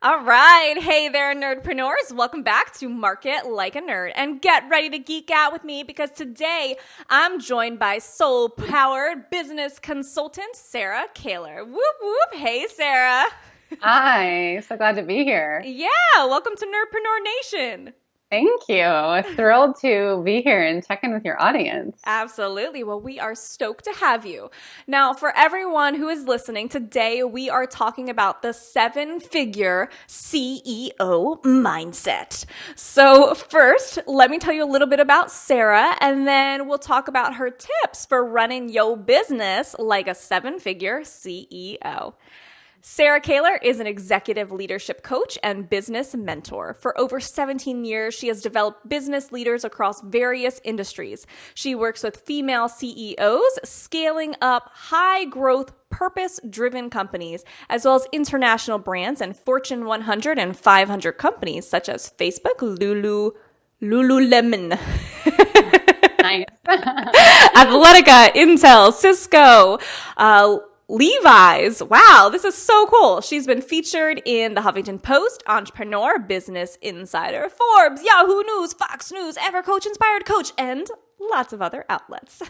All right. Hey there, nerdpreneurs. Welcome back to Market Like a Nerd. And get ready to geek out with me because today I'm joined by soul-powered business consultant Sarah Kaler. Whoop, whoop. Hey, Sarah. Hi, so glad to be here. Yeah, welcome to Nerdpreneur Nation. Thank you. Thrilled to be here and check in with your audience. Absolutely. Well, we are stoked to have you. Now, for everyone who is listening, today we are talking about the seven-figure CEO mindset. So first, let me tell you a little bit about Sarah, and then we'll talk about her tips for running your business like a seven-figure CEO. Sarah Kaler is an executive leadership coach and business mentor. For over 17 years, she has developed business leaders across various industries. She works with female CEOs, scaling up high-growth, purpose-driven companies, as well as international brands and Fortune 100 and 500 companies such as Facebook, Lululemon, Nice. Athletica, Intel, Cisco, Levi's. Wow, this is so cool. She's been featured in the Huffington Post, Entrepreneur, Business Insider, Forbes, Yahoo News, Fox News, EverCoach, Inspired Coach, and lots of other outlets.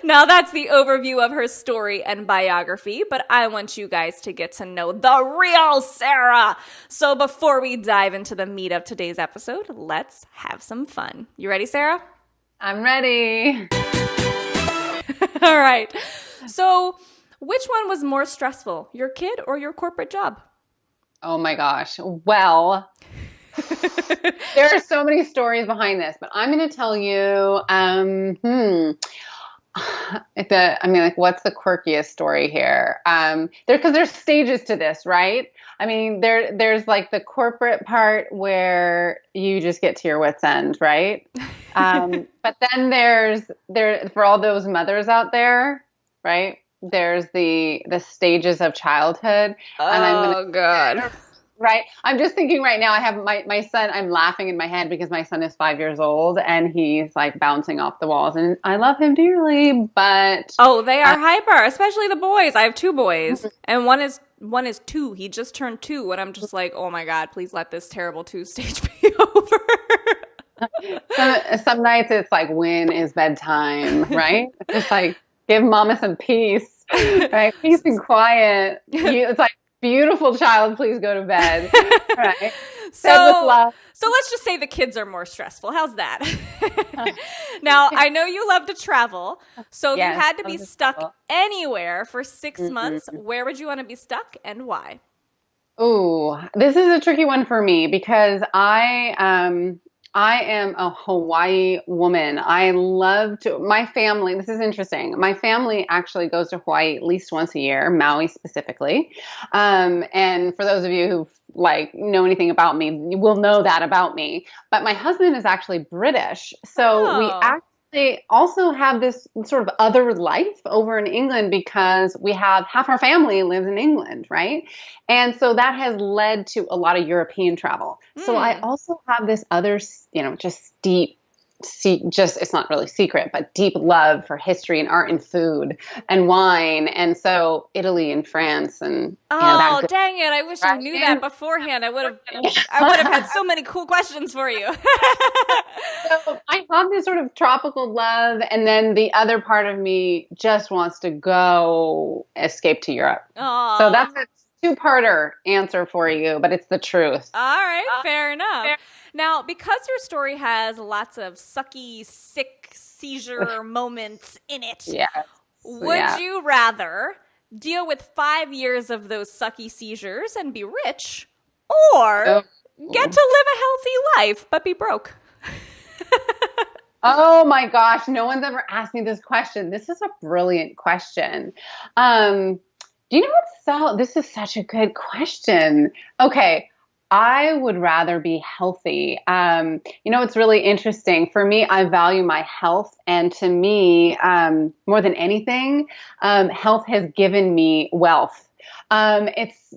Now that's the overview of her story and biography, but I want you guys to get to know the real Sarah. So before we dive into the meat of today's episode, let's have some fun. You ready, Sarah? I'm ready. All right. So, which one was more stressful, your kid or your corporate job? Oh my gosh. Well, there are so many stories behind this, but I'm going to tell you, what's the quirkiest story here? Because there's stages to this, right? I mean, there's like the corporate part where you just get to your wits' end, right? But then there for all those mothers out there, right? There's the stages of childhood, and Oh, God. right. I'm just thinking right now. I have my son. I'm laughing in my head because my son is 5 years old and he's like bouncing off the walls, and I love him dearly, but Oh, they are hyper, especially the boys. I have two boys, and one is two. He just turned two, and I'm just like, oh my God, please let this terrible two stage be over. some nights it's like, when is bedtime, right? It's like, give mama some peace, right? Peace and quiet. It's like, beautiful child, please go to bed, right? Fed with So, love. so let's just say the kids are more stressful. How's that? Now, I know you love to travel. So if you Yes, had to love be to stuck travel. anywhere for 6 months, Mhm. where would you want to be stuck and why? Ooh, this is a tricky one for me because I am a Hawaii woman. I love to, my family, this is interesting. My family actually goes to Hawaii at least once a year, Maui specifically. And for those of you who like know anything about me, you will know that about me. But my husband is actually British. So we Oh. actually also have this sort of other life over in England because we have half our family lives in England, right? And so that has led to a lot of European travel. So I Hmm. also have this other, just deep, just it's not really secret, but deep love for history and art and food and wine. And so Italy and France and that Oh, good, dang it. I wish I knew that right? beforehand. I would have had so many cool questions for you. So I have this sort of tropical love, and then the other part of me just wants to go escape to Europe. So Oh. that's a two-parter answer for you, but it's the truth. All right, fair enough. Now, because your story has lots of sucky, sick seizure moments in it, Yes. would Yeah. you rather deal with 5 years of those sucky seizures and be rich, or Oh. get to live a healthy life but be broke? Oh my gosh, no one's ever asked me this question. This is a brilliant question. Um, do you know this is such a good question. Okay, I would rather be healthy. It's really interesting. For me, I value my health, and to me, more than anything, health has given me wealth. It's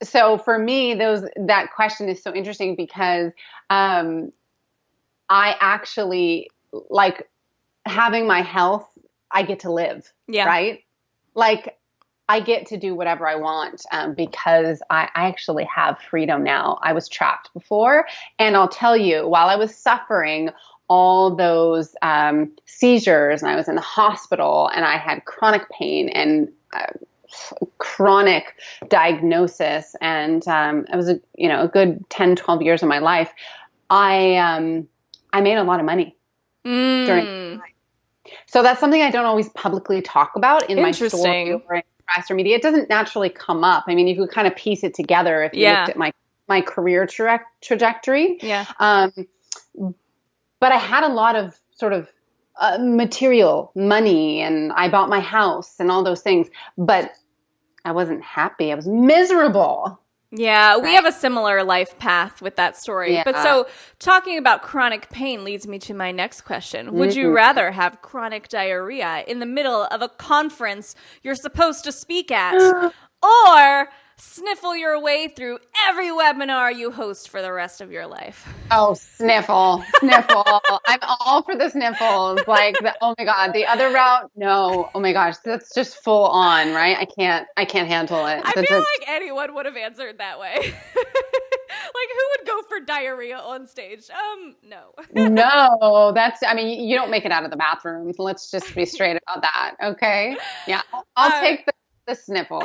so for me, that question is so interesting because um, I actually like having my health. I get to live, Yeah. right? Like I get to do whatever I want because I actually have freedom now. I was trapped before. And I'll tell you, while I was suffering all those seizures and I was in the hospital and I had chronic pain and chronic diagnosis and it was a good 10, 12 years of my life. I made a lot of money during. So that's something I don't always publicly talk about in my story or in press or media. It doesn't naturally come up. I mean, you could kind of piece it together if you looked at my career trajectory. Yeah. But I had a lot of sort of material money and I bought my house and all those things, but I wasn't happy. I was miserable. Yeah, we have a similar life path with that story. Yeah. But so talking about chronic pain leads me to my next question. Would you rather have chronic diarrhea in the middle of a conference you're supposed to speak at or sniffle your way through every webinar you host for the rest of your life? Oh, sniffle. I'm all for the sniffles. Oh my God, the other route, no. Oh my gosh, that's just full on, right? I can't handle it. I feel like anyone would have answered that way. Like, who would go for diarrhea on stage? No. No, you don't make it out of the bathroom. Let's just be straight about that. Okay. Yeah. I'll take the sniffles.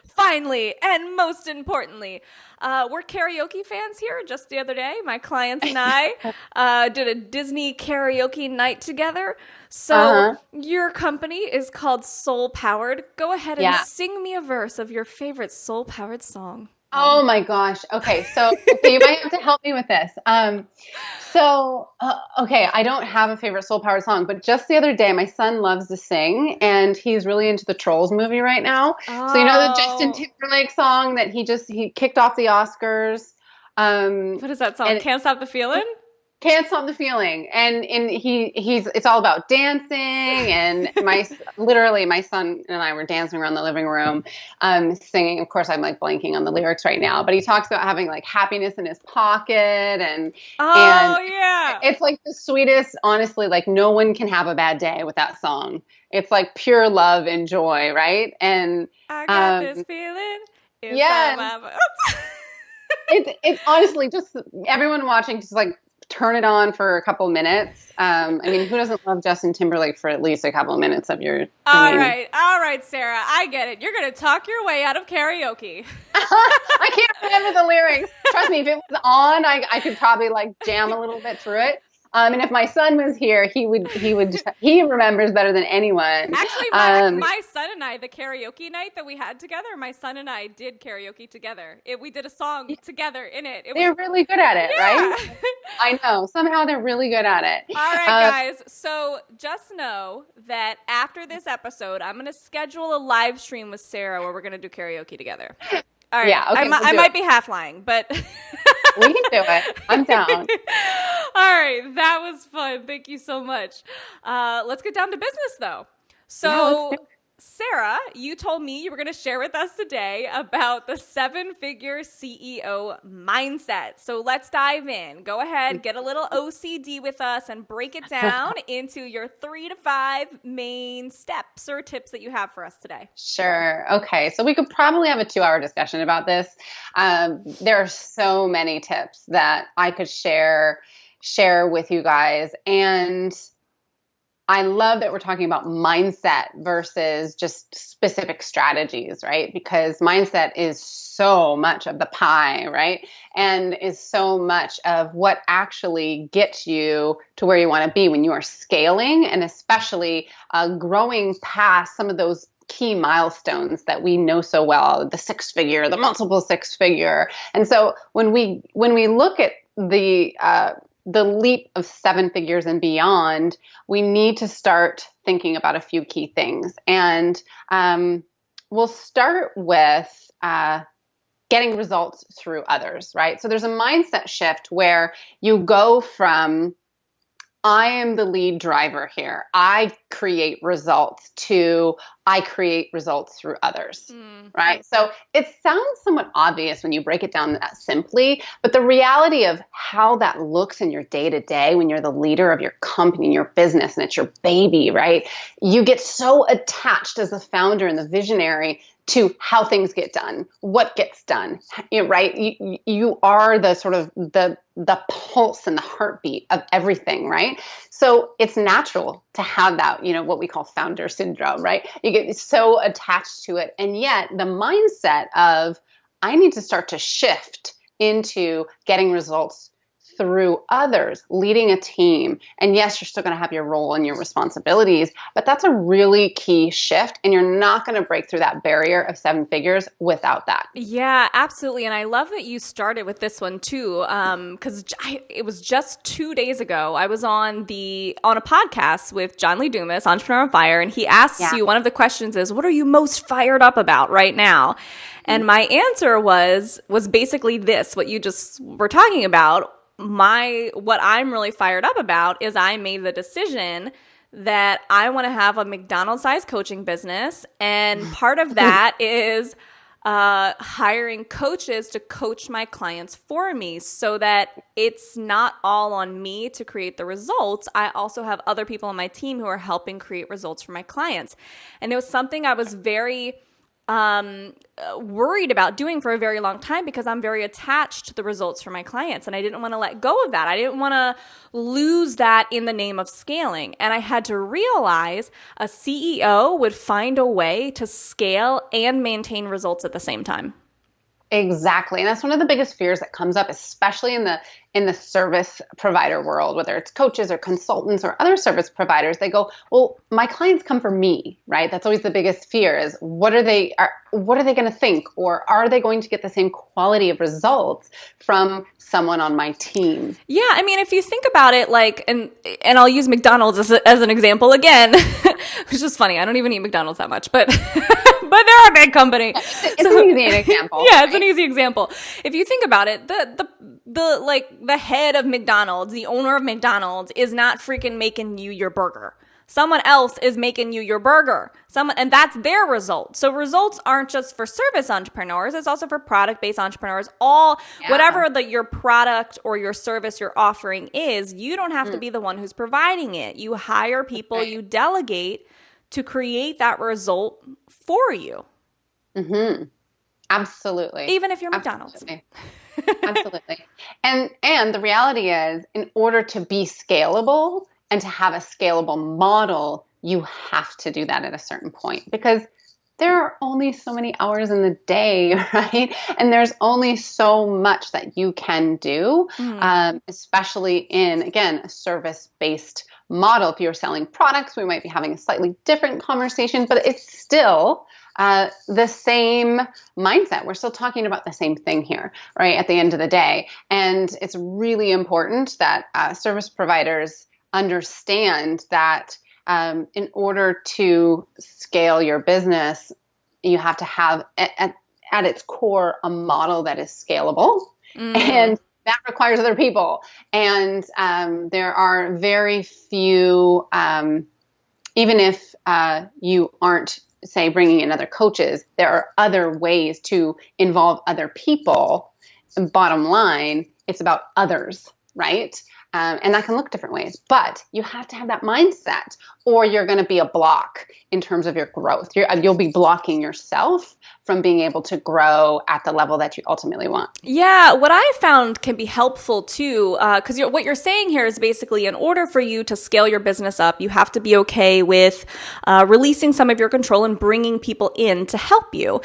Finally, and most importantly, we're karaoke fans here. Just the other day, my clients and I did a Disney karaoke night together. So your company is called Soul Powered. Go ahead and sing me a verse of your favorite Soul Powered song. Oh my gosh. Okay. So you might have to help me with this. Okay, I don't have a favorite soul powered song, but just the other day, my son loves to sing and he's really into the Trolls movie right now. Oh. So you know the Justin Timberlake song that he kicked off the Oscars. What is that song? Can't Stop the Feeling? Can't Stop the Feeling. And it's all about dancing and my son and I were dancing around the living room, singing. Of course, I'm like blanking on the lyrics right now, but he talks about having like happiness in his pocket and it's like the sweetest, honestly, like no one can have a bad day with that song. It's like pure love and joy, right? And I got this feeling inside my bones. It's honestly just everyone watching just like turn it on for a couple minutes. Who doesn't love Justin Timberlake for at least a couple minutes of your All right, Sarah, I get it. You're going to talk your way out of karaoke. I can't remember the lyrics. Trust me, if it was on, I could probably like jam a little bit through it. And if my son was here, he remembers better than anyone. Actually, my son and I, the karaoke night that we had together, my son and I did karaoke together. We did a song together in it. They're really good at it, right? I know. Somehow they're really good at it. All right, guys. So just know that after this episode, I'm going to schedule a live stream with Sarah where we're going to do karaoke together. All right. Yeah, okay, I might be half lying, but we can do it. I'm down. All right, that was fun. Thank you so much. Let's get down to business, though. So, Sarah, you told me you were going to share with us today about the 7-figure CEO mindset. So let's dive in. Go ahead, get a little OCD with us and break it down into your 3 to 5 main steps or tips that you have for us today. Sure. Okay. So we could probably have a 2-hour discussion about this. There are so many tips that I could share with you guys. And I love that we're talking about mindset versus just specific strategies, right? Because mindset is so much of the pie, right? And is so much of what actually gets you to where you want to be when you are scaling and especially growing past some of those key milestones that we know so well, the 6-figure, the multiple 6-figure. And so when we look at the leap of 7 figures and beyond, we need to start thinking about a few key things. And we'll start with getting results through others, right? So there's a mindset shift where you go from I am the lead driver here. I create results through others, right? So it sounds somewhat obvious when you break it down that simply, but the reality of how that looks in your day to day when you're the leader of your company, your business, and it's your baby, right? You get so attached as the founder and the visionary to how things get done, what gets done, right? You are the sort of the pulse and the heartbeat of everything, right? So it's natural to have that, what we call founder syndrome, right? You get so attached to it. And yet the mindset of, I need to start to shift into getting results through others, leading a team. And yes, you're still going to have your role and your responsibilities, but that's a really key shift. And you're not going to break through that barrier of 7 figures without that. Yeah, absolutely. And I love that you started with this one too, because it was just 2 days ago. I was on a podcast with John Lee Dumas, Entrepreneur on Fire, and he asks you, one of the questions is, what are you most fired up about right now? And my answer was basically this, what you just were talking about. What I'm really fired up about is I made the decision that I want to have a McDonald's-sized coaching business, and part of that is hiring coaches to coach my clients for me so that it's not all on me to create the results. I also have other people on my team who are helping create results for my clients. And it was something I was very worried about doing for a very long time because I'm very attached to the results for my clients, and I didn't want to let go of that. I didn't want to lose that in the name of scaling. And I had to realize a CEO would find a way to scale and maintain results at the same time. Exactly. And that's one of the biggest fears that comes up, especially in the service provider world, whether it's coaches or consultants or other service providers. They go, well, my clients come for me, right? That's always the biggest fear is what are they going to think? Or are they going to get the same quality of results from someone on my team? Yeah. I mean, if you think about it, and I'll use McDonald's as an example again, which is just funny. I don't even eat McDonald's that much, but they're a big company. It's an easy example. Yeah, right? It's an easy example. If you think about it, the head of McDonald's, the owner of McDonald's is not freaking making you your burger. Someone else is making you your burger. And that's their result. So results aren't just for service entrepreneurs. It's also for product-based entrepreneurs. Whatever your product or your service you're offering is, you don't have to be the one who's providing it. You hire people, you delegate to create that result for you. Mm-hmm. Absolutely. Even if you're McDonald's. Absolutely. And the reality is, in order to be scalable and to have a scalable model, you have to do that at a certain point because there are only so many hours in the day, right? And there's only so much that you can do, especially in, again, a service-based model. If you're selling products, we might be having a slightly different conversation, but it's still the same mindset. We're still talking about the same thing here, right? At the end of the day. And it's really important that service providers understand that in order to scale your business, you have to have at its core a model that is scalable. And that requires other people. And there are very few, even if you aren't, say, bringing in other coaches, there are other ways to involve other people. And bottom line, it's about others, right? And that can look different ways, but you have to have that mindset or you're going to be a block in terms of your growth. You'll be blocking yourself from being able to grow at the level that you ultimately want. Yeah, what I found can be helpful too, because what you're saying here is basically in order for you to scale your business up, you have to be okay with releasing some of your control and bringing people in to help you.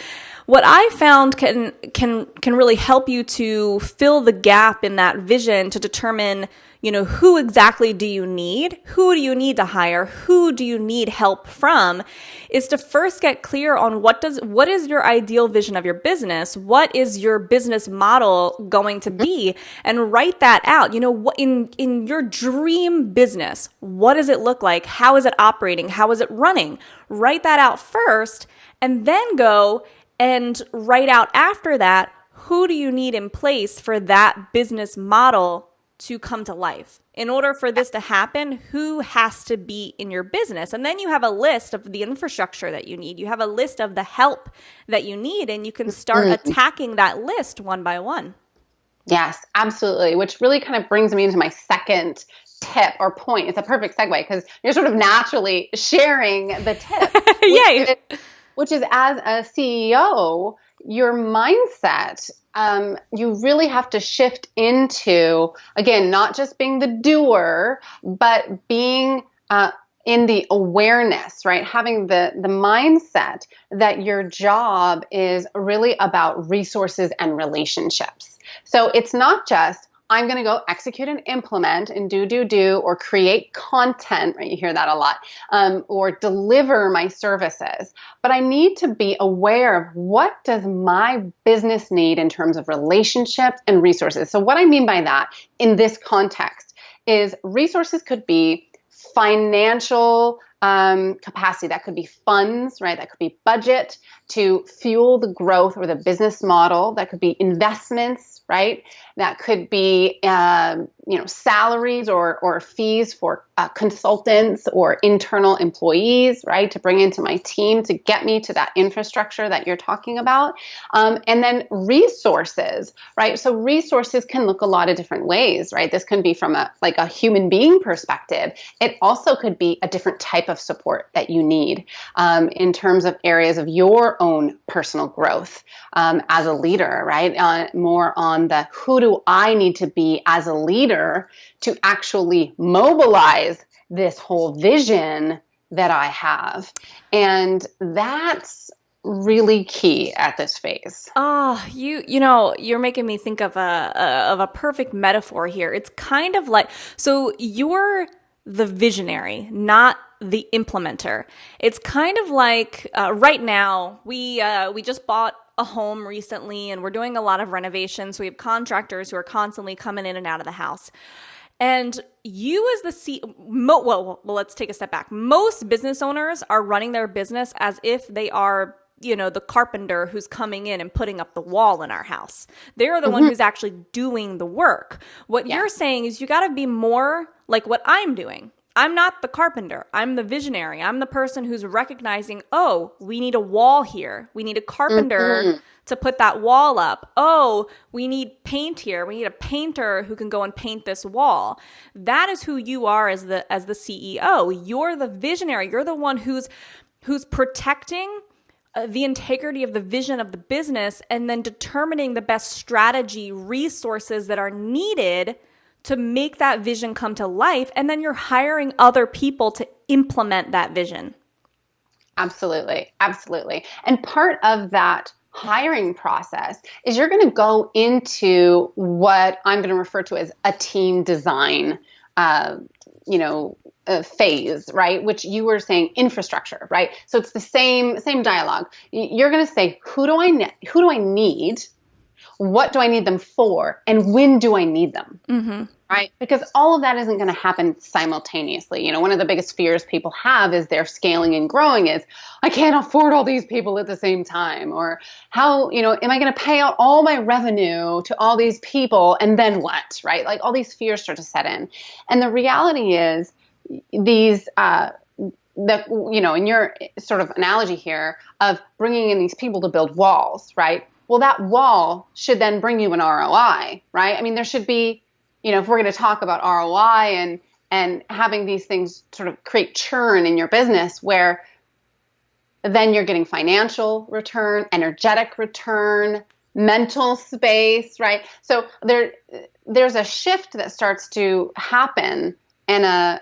What I found can really help you to fill the gap in that vision to determine, who exactly do you need? Who do you need to hire? Who do you need help from? Is to first get clear on what is your ideal vision of your business? What is your business model going to be? And write that out. What in your dream business, what does it look like? How is it operating? How is it running? Write that out first and then go and write out after that, who do you need in place for that business model to come to life. In order for this to happen, who has to be in your business? And then you have a list of the infrastructure that you need. You have a list of the help that you need, and you can start attacking that list one by one. Yes, absolutely. Which really kind of brings me into my second tip or point. It's a perfect segue because you're sort of naturally sharing the tip. Yay. Which is as a CEO, your mindset, you really have to shift into, again, not just being the doer, but being in the awareness, right? Having the mindset that your job is really about resources and relationships. So it's not just, I'm going to go execute and implement and do, or create content, right? You hear that a lot, or deliver my services. But I need to be aware of what does my business need in terms of relationships and resources. So what I mean by that in this context is resources could be financial capacity. That could be funds, right? That could be budget to fuel the growth or the business model. That could be investments, right? That could be, salaries or fees for consultants or internal employees, right? To bring into my team to get me to that infrastructure that you're talking about. And then resources, right? So resources can look a lot of different ways, right? This can be from a human being perspective. It also could be a different type of support that you need in terms of areas of your own personal growth as a leader, right? More on the who do I need to be as a leader to actually mobilize this whole vision that I have. And that's really key at this phase. Oh, you're making me think of a perfect metaphor here. It's kind of like, so you're the visionary, not the implementer. It's kind of like right now we just bought a home recently and we're doing a lot of renovations. So we have contractors who are constantly coming in and out of the house. And you as the well, let's take a step back. Most business owners are running their business as if they are, the carpenter who's coming in and putting up the wall in our house. They're the one who's actually doing the work. What you're saying is you got to be more like what I'm doing. I'm not the carpenter. I'm the visionary. I'm the person who's recognizing, oh, we need a wall here. We need a carpenter to put that wall up. Oh, we need paint here. We need a painter who can go and paint this wall. That is who you are as the CEO. You're the visionary. You're the one who's protecting the integrity of the vision of the business and then determining the best strategy, resources that are needed to make that vision come to life. And then you're hiring other people to implement that vision. Absolutely. Absolutely. And part of that hiring process is you're going to go into what I'm going to refer to as a team design, phase, right? Which you were saying infrastructure, right? So it's the same dialogue. You're going to say, who do I need? What do I need them for? And when do I need them? Mm-hmm. Right? Because all of that isn't going to happen simultaneously. One of the biggest fears people have is they're scaling and growing is, I can't afford all these people at the same time. Or how, am I going to pay out all my revenue to all these people? And then what? Right? Like all these fears start to set in. And the reality is these, in your sort of analogy here of bringing in these people to build walls, right? Well, that wall should then bring you an ROI, right? I mean, there should be, if we're going to talk about ROI and having these things sort of create churn in your business where then you're getting financial return, energetic return, mental space, right? So there's a shift that starts to happen in a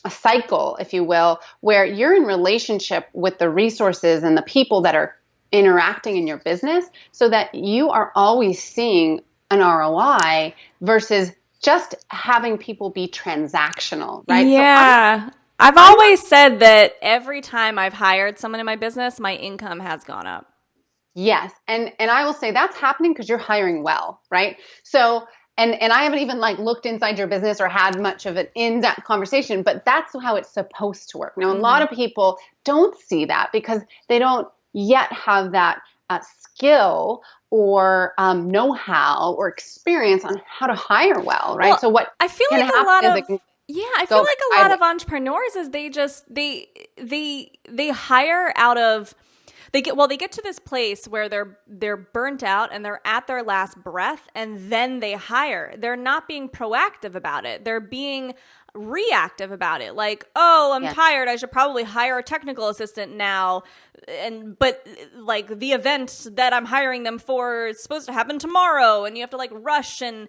cycle, if you will, where you're in relationship with the resources and the people that are interacting in your business so that you are always seeing an ROI versus just having people be transactional, right? Yeah. So I've always said that every time I've hired someone in my business, my income has gone up. Yes. And I will say that's happening because you're hiring well, right? So, and I haven't even looked inside your business or had much of an in-depth conversation, but that's how it's supposed to work. Now, a lot of people don't see that because they don't yet have that skill or know-how or experience on how to hire well, right? Well, So what I feel can like a happen lot is of it can yeah, I feel go like a lot sideways. of entrepreneurs is they hire out of they get to this place where they're burnt out and they're at their last breath and then they hire. They're not being proactive about it. They're being reactive about it. Like, "Oh, I'm Yes. tired. I should probably hire a technical assistant now." And but like the event that I'm hiring them for is supposed to happen tomorrow and you have to like rush and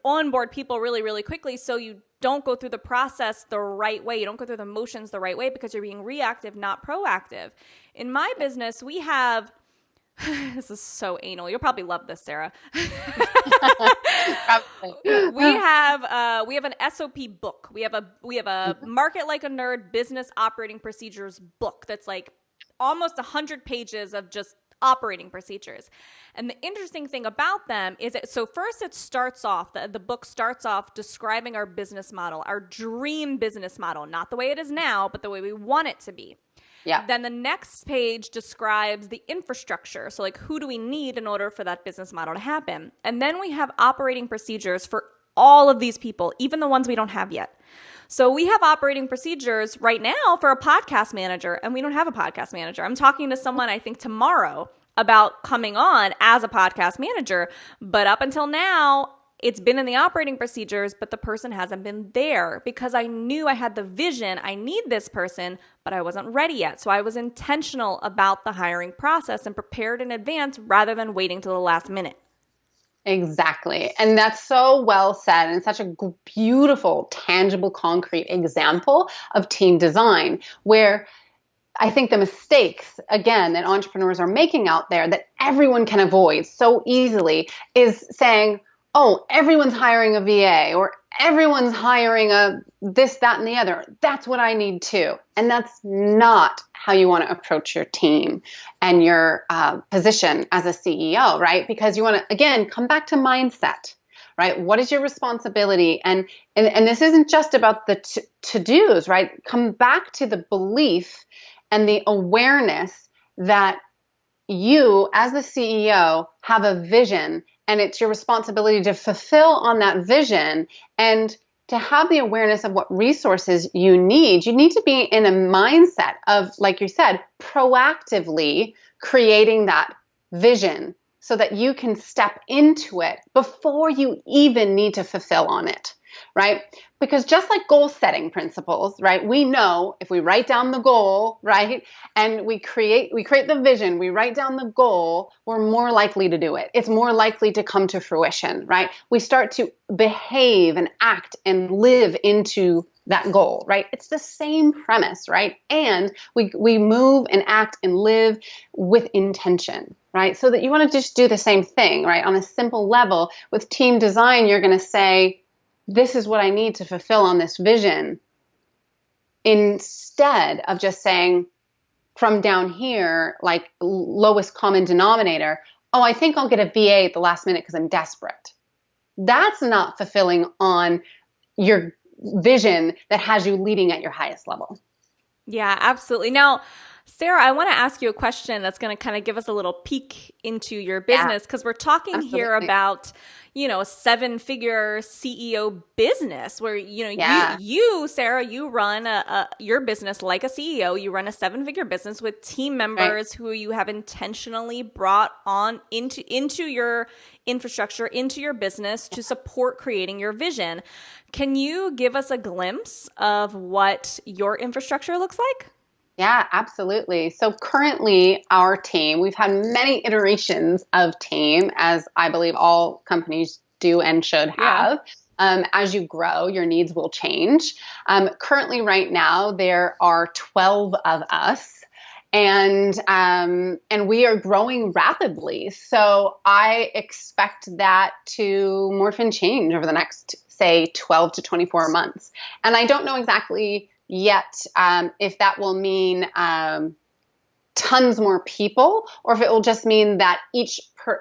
onboard people really really quickly so you don't go through the process the right way. You don't go through the motions the right way because you're being reactive, not proactive. In my business, we have this is so anal. You'll probably love this, Sarah. Probably. We have an SOP book. We have a Market Like a Nerd business operating procedures book that's like almost 100 pages of just operating procedures. And the interesting thing about them is that, so first it starts off, the book starts off describing our business model, our dream business model, not the way it is now, but the way we want it to be. Yeah. Then the next page describes the infrastructure. So like who do we need in order for that business model to happen? And then we have operating procedures for all of these people, even the ones we don't have yet. So we have operating procedures right now for a podcast manager, and we don't have a podcast manager. I'm talking to someone, I think, tomorrow about coming on as a podcast manager. But up until now, it's been in the operating procedures, but the person hasn't been there because I knew I had the vision. I need this person, but I wasn't ready yet. So I was intentional about the hiring process and prepared in advance rather than waiting till the last minute. Exactly. And that's so well said and such a beautiful, tangible, concrete example of team design where I think the mistakes, again, that entrepreneurs are making out there that everyone can avoid so easily is saying, oh, everyone's hiring a VA or everyone's hiring a this, that, and the other. That's what I need too. And that's not how you want to approach your team and your position as a CEO, right? Because you want to, again, come back to mindset, right? What is your responsibility? And this isn't just about the to-dos, right? Come back to the belief and the awareness that you as the CEO have a vision and it's your responsibility to fulfill on that vision and to have the awareness of what resources you need. You need to be in a mindset of, like you said, proactively creating that vision so that you can step into it before you even need to fulfill on it, right? Because just like goal setting principles, right? We know if we write down the goal, right? And we create the vision, we write down the goal, we're more likely to do it. It's more likely to come to fruition, right? We start to behave and act and live into that goal, right? It's the same premise, right? And we move and act and live with intention, right? So that you want to just do the same thing, right? On a simple level with team design, you're going to say, this is what I need to fulfill on this vision, instead of just saying from down here, like lowest common denominator, oh, I think I'll get a VA at the last minute because I'm desperate. That's not fulfilling on your vision that has you leading at your highest level. Yeah, absolutely. Now, Sarah, I want to ask you a question that's going to kind of give us a little peek into your business because we're talking here about, a 7-figure CEO business where, you, Sarah, you run your business like a CEO. You run a 7-figure business with team members who you have intentionally brought on into your infrastructure, into your business to support creating your vision. Can you give us a glimpse of what your infrastructure looks like? Yeah, absolutely. So currently our team, we've had many iterations of team, as I believe all companies do and should have. As you grow, your needs will change. Currently right now, there are 12 of us. And we are growing rapidly. So I expect that to morph and change over the next, say, 12 to 24 months. And I don't know exactly yet if that will mean tons more people or if it will just mean that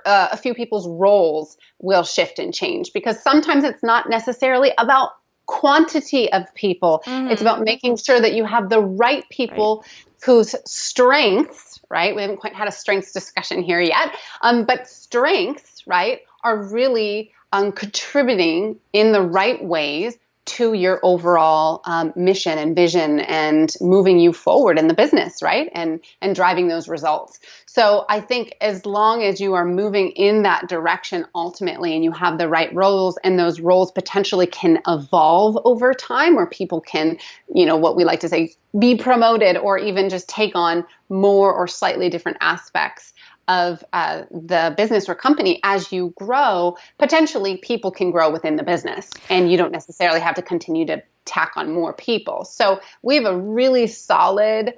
a few people's roles will shift and change. Because sometimes it's not necessarily about quantity of people. It's about making sure that you have the right people whose strengths, right? We haven't quite had a strengths discussion here yet, but strengths, right, are really contributing in the right ways to your overall mission and vision and moving you forward in the business, right? And driving those results. So I think as long as you are moving in that direction ultimately and you have the right roles, and those roles potentially can evolve over time, where people can, what we like to say, be promoted or even just take on more or slightly different aspects of the business or company as you grow. Potentially people can grow within the business and you don't necessarily have to continue to tack on more people. So we have a really solid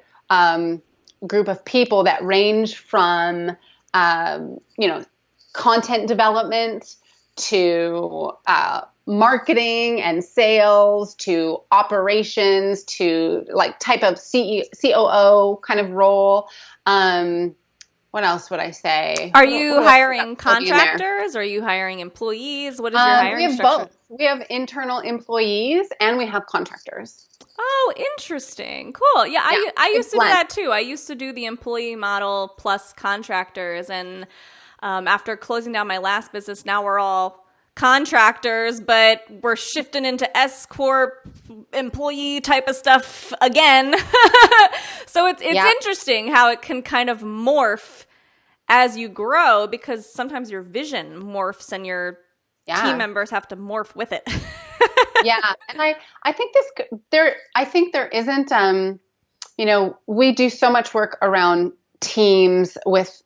group of people that range from content development to marketing and sales to operations to like type of COO kind of role. What else would I say? Are you hiring contractors? Or are you hiring employees? What is your hiring structure? Both. We have internal employees and we have contractors. Oh, interesting. Cool. Yeah, I used to do that too. I used to do the employee model plus contractors. And after closing down my last business, now we're all contractors, but we're shifting into S Corp employee type of stuff again. So it's interesting how it can kind of morph as you grow, because sometimes your vision morphs and your team members have to morph with it. Yeah, and I think there isn't we do so much work around teams with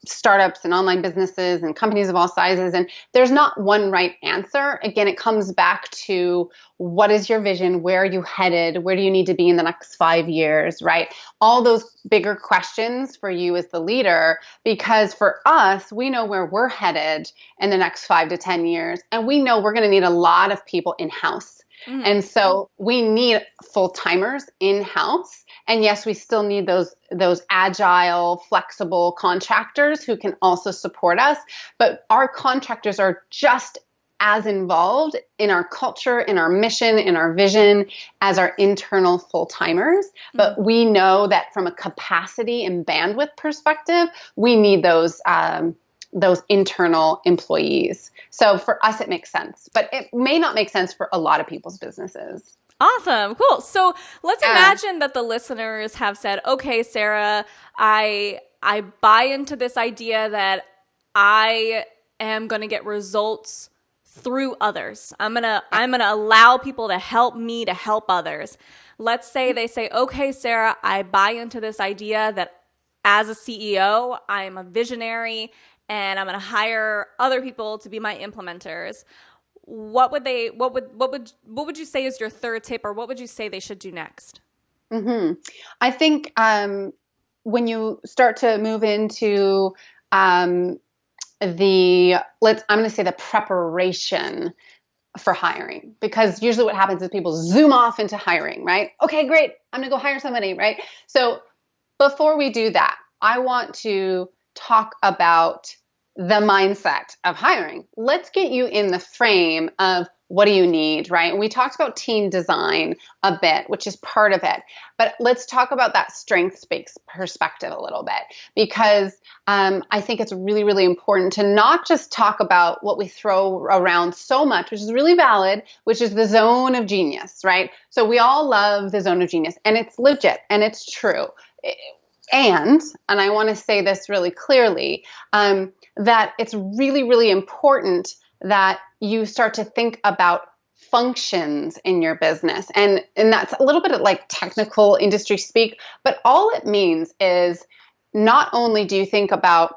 startups and online businesses and companies of all sizes. And there's not one right answer. Again, it comes back to what is your vision? Where are you headed? Where do you need to be in the next 5 years, right? All those bigger questions for you as the leader, because for us, we know where we're headed in the next 5 to 10 years. And we know we're going to need a lot of people in-house. And so we need full-timers in-house. And yes, we still need those agile, flexible contractors who can also support us. But our contractors are just as involved in our culture, in our mission, in our vision as our internal full-timers. But we know that from a capacity and bandwidth perspective, we need those internal employees. So for us, it makes sense, but it may not make sense for a lot of people's businesses. Awesome. Cool. So let's imagine that the listeners have said, okay, Sarah, I buy into this idea that I am going to get results through others. I'm going to allow people to help me to help others. Let's say they say, okay, Sarah, I buy into this idea that as a CEO, I'm a visionary and I'm going to hire other people to be my implementers. What would you say is your third tip, or what would you say they should do next? I think when you start to move into I'm going to say the preparation for hiring, because usually what happens is people zoom off into hiring, right? Okay, great. I'm going to go hire somebody, right? So before we do that, I want to talk about the mindset of hiring. Let's get you in the frame of what do you need, right? And we talked about team design a bit, which is part of it. But let's talk about that strengths-based perspective a little bit, because I think it's really, really important to not just talk about what we throw around so much, which is really valid, which is the zone of genius, right? So we all love the zone of genius, and it's legit, and it's true. And I want to say this really clearly, that it's really, really important that you start to think about functions in your business. And that's a little bit of like technical industry speak, but all it means is not only do you think about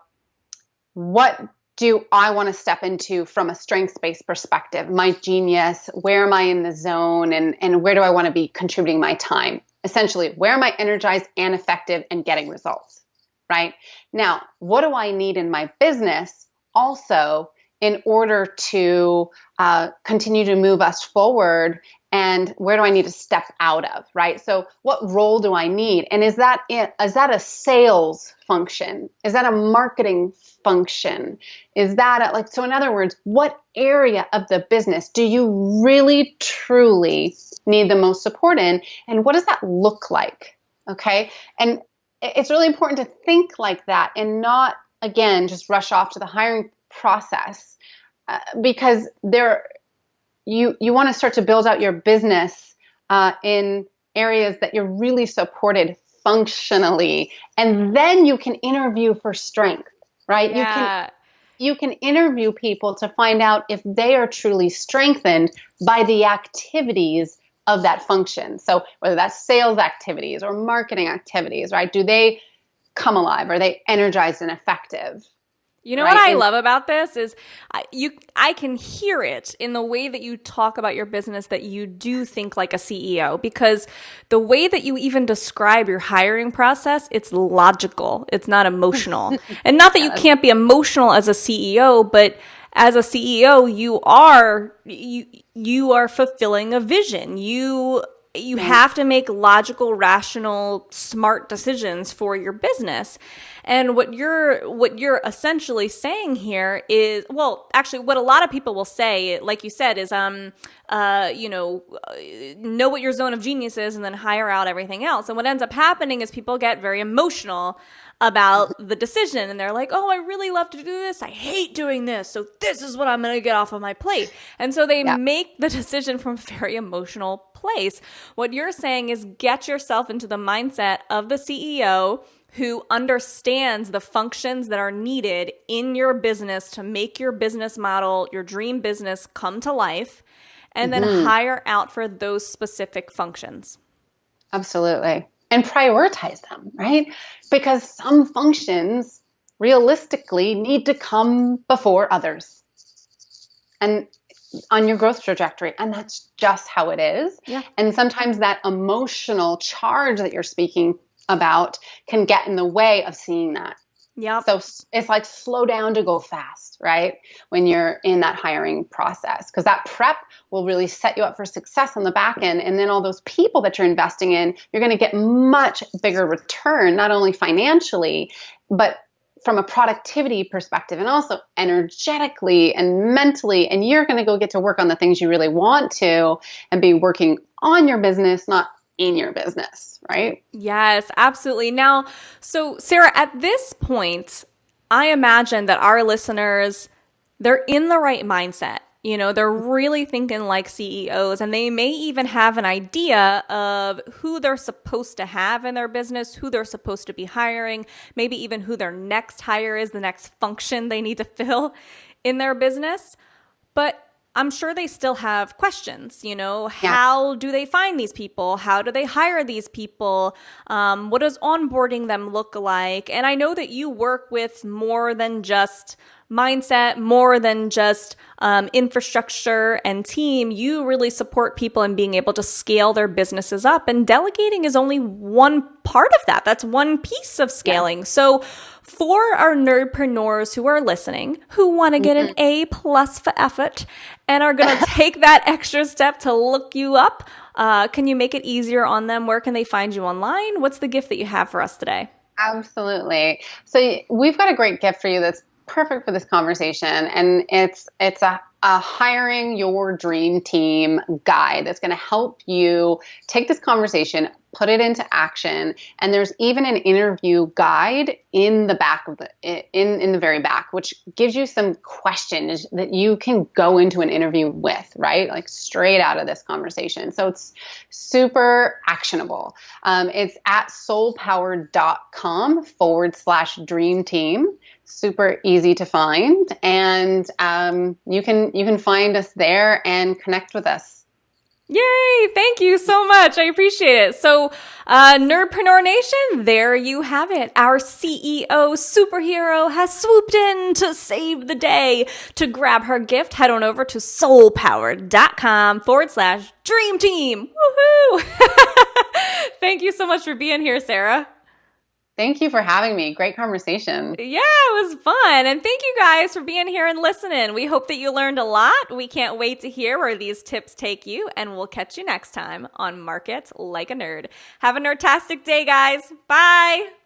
what do I want to step into from a strengths-based perspective, my genius, where am I in the zone, and where do I want to be contributing my time? Essentially, where am I energized and effective and getting results, right? Now, what do I need in my business also in order to continue to move us forward and where do I need to step out of, right? So what role do I need? And is that a sales function? Is that a marketing function? Is that so in other words, what area of the business do you really truly need the most support in? And what does that look like? Okay. And it's really important to think like that and not, again, just rush off to the hiring process, because you want to start to build out your business in areas that you're really supported functionally, and then you can interview for strength, right? Yeah. You can interview people to find out if they are truly strengthened by the activities of that function. So whether that's sales activities or marketing activities, right? Do they come alive? Are they energized and effective? You know right? what I love about this is I can hear it in the way that you talk about your business, that you do think like a CEO, because the way that you even describe your hiring process, it's logical. It's not emotional. And not that you can't be emotional as a CEO, but as a CEO, you are fulfilling a vision. You have to make logical, rational, smart decisions for your business. And what you're essentially saying here is, well, actually what a lot of people will say, like you said, is know what your zone of genius is and then hire out everything else. And what ends up happening is people get very emotional about the decision, and they're like, oh, I really love to do this, I hate doing this, so this is what I'm going to get off of my plate. And so they make the decision from a very emotional place. What you're saying is get yourself into the mindset of the CEO who understands the functions that are needed in your business to make your business model, your dream business, come to life, and then hire out for those specific functions. Absolutely. And prioritize them, right? Because some functions realistically need to come before others and on your growth trajectory. And that's just how it is. Yeah. And sometimes that emotional charge that you're speaking about can get in the way of seeing that. Yep. So it's like slow down to go fast, right? When you're in that hiring process, because that prep will really set you up for success on the back end. And then all those people that you're investing in, you're going to get much bigger return, not only financially, but from a productivity perspective and also energetically and mentally. And you're going to go get to work on the things you really want to and be working on your business, not in your business, right? Yes, absolutely. Now, so Sarah, at this point, I imagine that our listeners, they're in the right mindset. You know, they're really thinking like CEOs, and they may even have an idea of who they're supposed to have in their business, who they're supposed to be hiring, maybe even who their next hire is, the next function they need to fill in their business. But I'm sure they still have questions, how do they find these people? How do they hire these people? What does onboarding them look like? And I know that you work with more than just mindset, more than just infrastructure and team. You really support people in being able to scale their businesses up. And delegating is only one part of that. That's one piece of scaling. Yeah. So for our nerdpreneurs who are listening, who want to get an A+ for effort and are going to take that extra step to look you up, can you make it easier on them? Where can they find you online? What's the gift that you have for us today? Absolutely. So we've got a great gift for you that's perfect for this conversation, and it's a hiring your dream team guide that's going to help you take this conversation, put it into action. And there's even an interview guide in the back of in the very back, which gives you some questions that you can go into an interview with, right? Like straight out of this conversation. So it's super actionable. It's at soulpower.com/dream team. Super easy to find, and you can find us there and connect with us. Yay! Thank you so much. I appreciate it. So, Nerdpreneur Nation, there you have it. Our CEO superhero has swooped in to save the day. To grab her gift, head on over to soulpower.com/dream team. Woohoo! Thank you so much for being here, Sarah. Thank you for having me. Great conversation. Yeah, it was fun. And thank you guys for being here and listening. We hope that you learned a lot. We can't wait to hear where these tips take you. And we'll catch you next time on Market Like a Nerd. Have a nerdtastic day, guys. Bye.